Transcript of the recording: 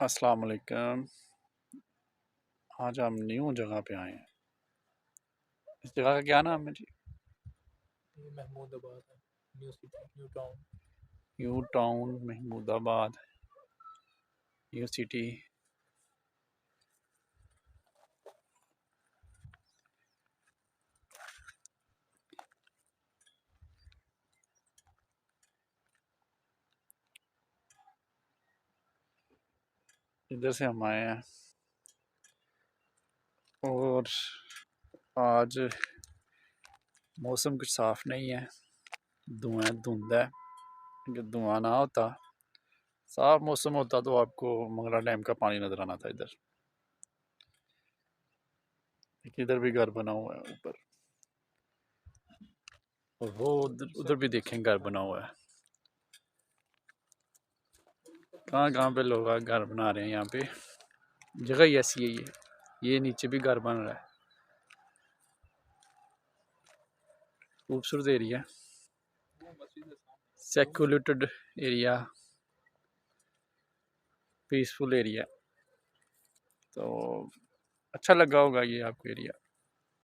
अस्सलाम वालेकुम। आज हम न्यू जगह पे आए हैं। इस जगह का क्या नाम है जी? ये महमूदाबाद है। New city, new town. New town Mahmudabad, new city. इधर से हम आए हैं और आज मौसम कुछ साफ नहीं है, धुंध है। अगर धुआं ना होता, साफ मौसम होता तो आपको मंगला डैम का पानी नजर आना था। इधर इधर भी घर बना हुआ है ऊपर, और वो उधर भी देखें घर बना हुआ है। कहाँ कहाँ पे लोग घर बना रहे हैं। यहाँ पे जगह ही ऐसी है। ये नीचे भी घर बन रहा है। खूबसूरत एरिया, सेक्युलेटेड एरिया, पीसफुल एरिया। तो अच्छा लगा होगा ये आपको एरिया।